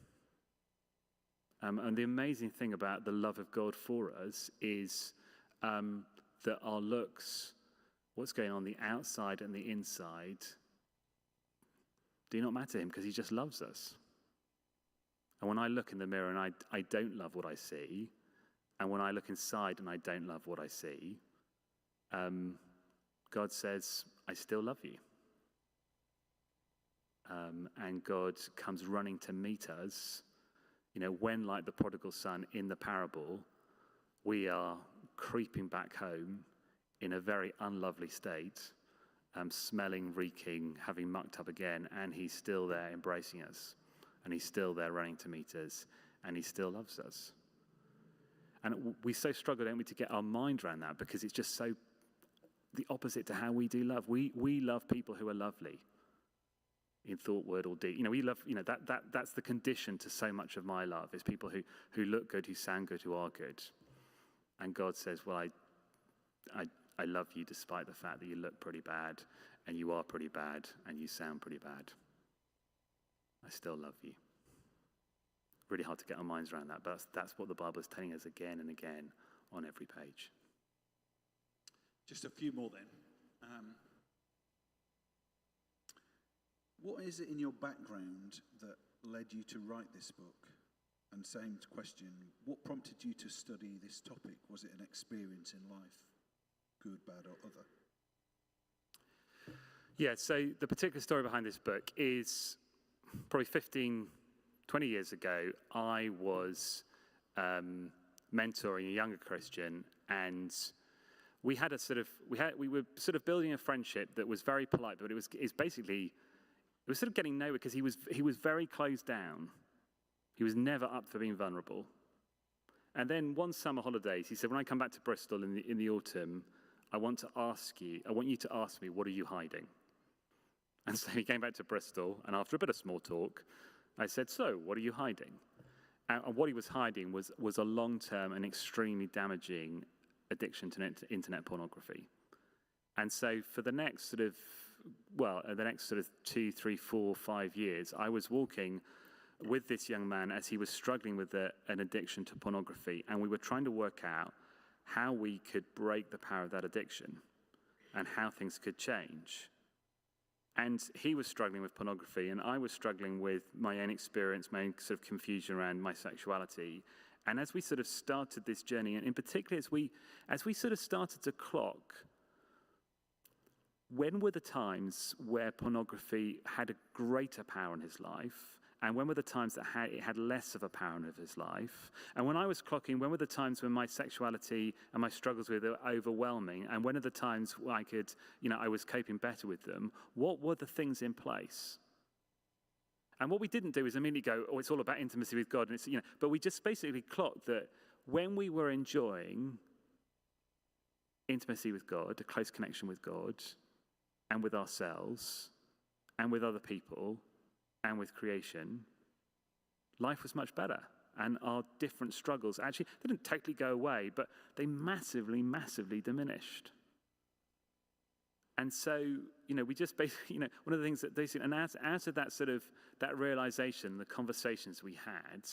And the amazing thing about the love of God for us is that our looks, what's going on the outside and the inside, do not matter to him, because he just loves us. And when I look in the mirror and I don't love what I see, and when I look inside and I don't love what I see, God says, I still love you. And God comes running to meet us, when, like the prodigal son in the parable, we are creeping back home in a very unlovely state, smelling, reeking, having mucked up again, and he's still there embracing us, and he's still there running to meet us, and he still loves us. And we so struggle, don't we, to get our mind around that, because it's just so the opposite to how we do love. We love people who are lovely in thought, word, or deed. We love, that's the condition to so much of my love, is people who look good, who sound good, who are good. And God says, well, I love you despite the fact that you look pretty bad, and you are pretty bad, and you sound pretty bad. I still love you. Really hard to get our minds around that, but that's what the Bible is telling us again and again on every page. Just a few more then. What is it in your background that led you to write this book? And same question, what prompted you to study this topic? Was it an experience in life, good, bad, or other? Yeah, so the particular story behind this book is probably 20 years ago, I was mentoring a younger Christian, and we were sort of building a friendship that was very polite, but it was sort of getting nowhere, because he was very closed down. He was never up for being vulnerable. And then one summer holidays, he said, when I come back to Bristol in the autumn, I want you to ask me, what are you hiding? And so he came back to Bristol, and after a bit of small talk, I said, so, what are you hiding? And what he was hiding was a long-term and extremely damaging addiction to internet pornography. And so for the next sort of 2, 3, 4, 5 years, I was walking with this young man as he was struggling with an addiction to pornography, and we were trying to work out how we could break the power of that addiction and how things could change. And he was struggling with pornography, and I was struggling with my own experience, my own sort of confusion around my sexuality. And as we sort of started this journey, and in particular as we sort of started to clock, when were the times where pornography had a greater power in his life, and when were the times that it had less of a power in his life? And when I was clocking, when were the times when my sexuality and my struggles with it were overwhelming? And when are the times where I was coping better with them? What were the things in place? And what we didn't do is immediately go, oh, it's all about intimacy with God. And but we just basically clocked that when we were enjoying intimacy with God, a close connection with God, and with ourselves, and with other people, and with creation, life was much better. And our different struggles actually didn't totally go away, but they massively, massively diminished. And so, we just basically, one of the things that they said, and out of that realization, the conversations we had,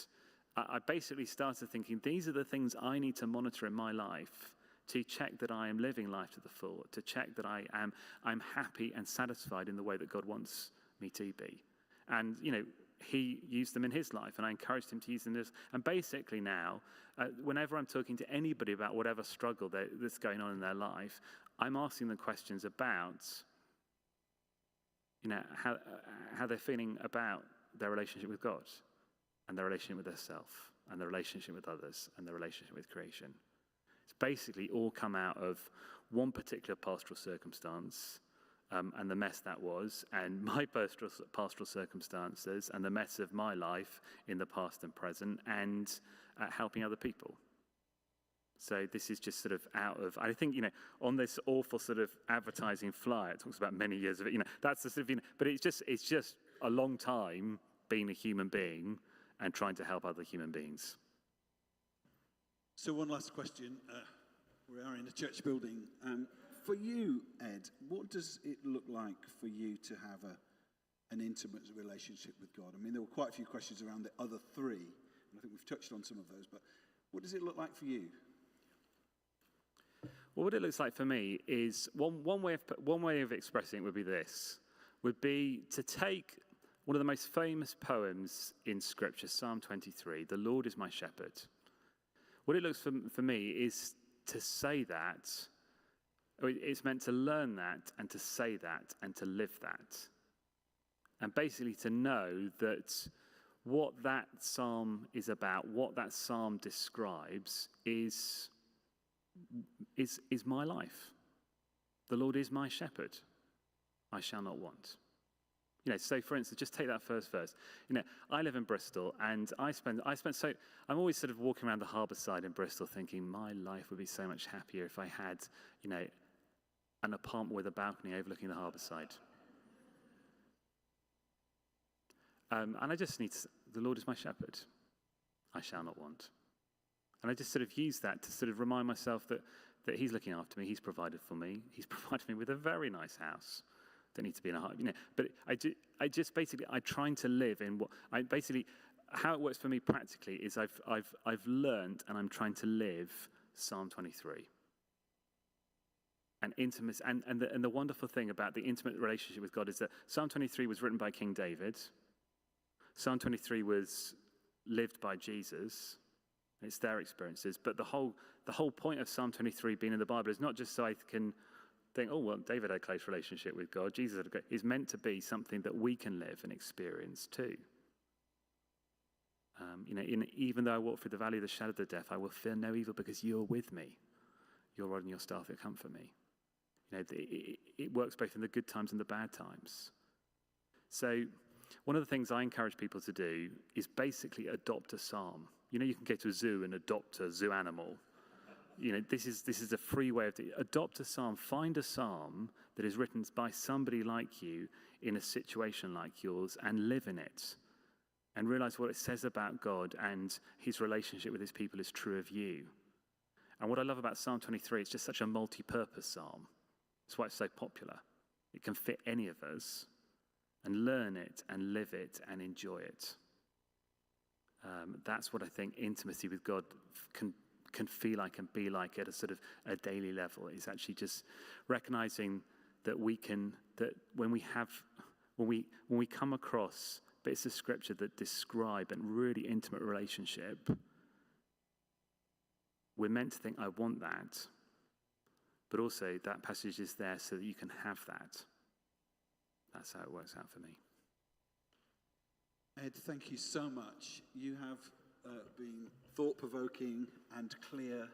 I basically started thinking, these are the things I need to monitor in my life to check that I am living life to the full, to check that I'm happy and satisfied in the way that God wants me to be. And, he used them in his life, and I encouraged him to use them in his. And basically now, whenever I'm talking to anybody about whatever struggle that's going on in their life, I'm asking them questions about, how they're feeling about their relationship with God, and their relationship with themselves, and their relationship with others, and their relationship with creation. It's basically all come out of one particular pastoral circumstance, and the mess that was, and my pastoral circumstances, and the mess of my life in the past and present, and helping other people. So this is just sort of out of, I think, on this awful sort of advertising flyer, it talks about many years of it, that's the sort of, but it's just a long time being a human being and trying to help other human beings. So one last question. We are in a church building. For you, Ed, what does it look like for you to have an intimate relationship with God? I mean, there were quite a few questions around the other three, and I think we've touched on some of those, but what does it look like for you? Well, what it looks like for me is one way of expressing it would be to take one of the most famous poems in Scripture, Psalm 23, "The Lord is my shepherd." What it looks for me is to say that. It's meant to learn that and to say that and to live that. And basically to know that what that psalm is about, what that psalm describes is my life. The Lord is my shepherd. I shall not want. So for instance, just take that first verse. I live in Bristol, and I'm always sort of walking around the harbour side in Bristol thinking my life would be so much happier if I had, an apartment with a balcony overlooking the harbour side. And I just the Lord is my shepherd. I shall not want. And I just sort of use that to sort of remind myself that he's looking after me. He's provided for me. He's provided me with a very nice house. Don't need to be in a hut, But I'm trying to live in how it works for me practically is I've learned, and I'm trying to live Psalm 23. And intimacy, and the wonderful thing about the intimate relationship with God is that Psalm 23 was written by King David. Psalm 23 was lived by Jesus. It's their experiences. But the whole point of Psalm 23 being in the Bible is not just so I can think, oh, well, David had a close relationship with God. Jesus had is meant to be something that we can live and experience too. Even though I walk through the valley of the shadow of the death, I will fear no evil because you're with me. Your rod and your staff that comfort me. It works both in the good times and the bad times. So one of the things I encourage people to do is basically adopt a psalm. You can go to a zoo and adopt a zoo animal. This is a free way of doing it. Adopt a psalm. Find a psalm that is written by somebody like you in a situation like yours and live in it. And realize what it says about God and his relationship with his people is true of you. And what I love about Psalm 23, it's just such a multi-purpose psalm. That's why it's so popular. It can fit any of us and learn it and live it and enjoy it. That's what I think intimacy with God can feel like and be like at a sort of a daily level. Is actually just recognizing that when we come across bits of scripture that describe a really intimate relationship, we're meant to think, I want that. But also that passage is there so that you can have that. That's how it works out for me. Ed, thank you so much. You have been thought-provoking and clear,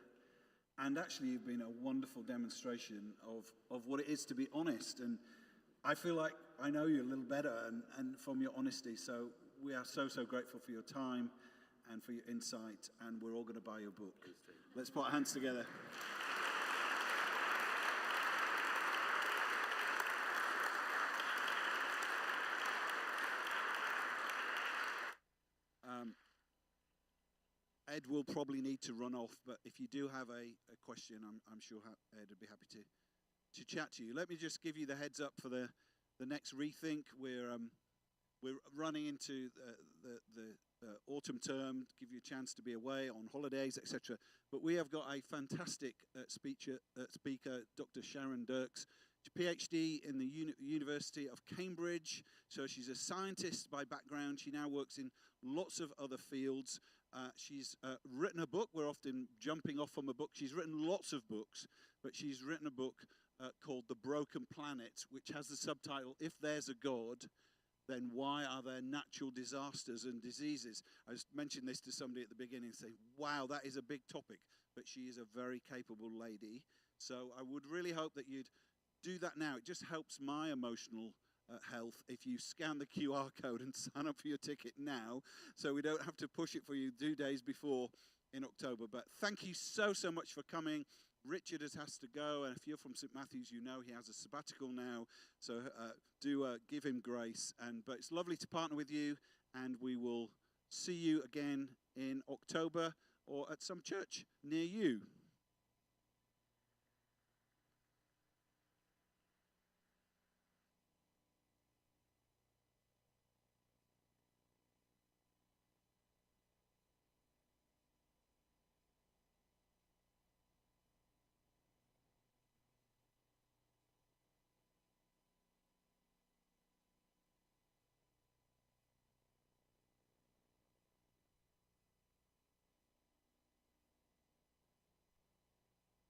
and actually you've been a wonderful demonstration of what it is to be honest. And I feel like I know you a little better and from your honesty. So we are so grateful for your time and for your insight, and we're all going to buy your book. Let's put our hands together. Ed will probably need to run off, but if you do have a question, I'm sure Ed would be happy to chat to you. Let me just give you the heads up for the next Rethink. We're running into the autumn term, to give you a chance to be away on holidays, etc. But we have got a fantastic speaker, Dr. Sharon Dirks, PhD in the University of Cambridge. So she's a scientist by background. She now works in lots of other fields. She's written a book. We're often jumping off from a book. She's written lots of books, but she's written a book called The Broken Planet, which has the subtitle, If There's a God, Then Why Are There Natural Disasters and Diseases? I just mentioned this to somebody at the beginning, saying, wow, that is a big topic. But she is a very capable lady. So I would really hope that you'd do that now. It just helps my emotional health if you scan the QR code and sign up for your ticket now, so we don't have to push it for you 2 days before in October. But thank you so much for coming. Richard has to go, and if you're from St. Matthew's, you know he has a sabbatical now, so do give him grace. But it's lovely to partner with you, and we will see you again in October or at some church near you.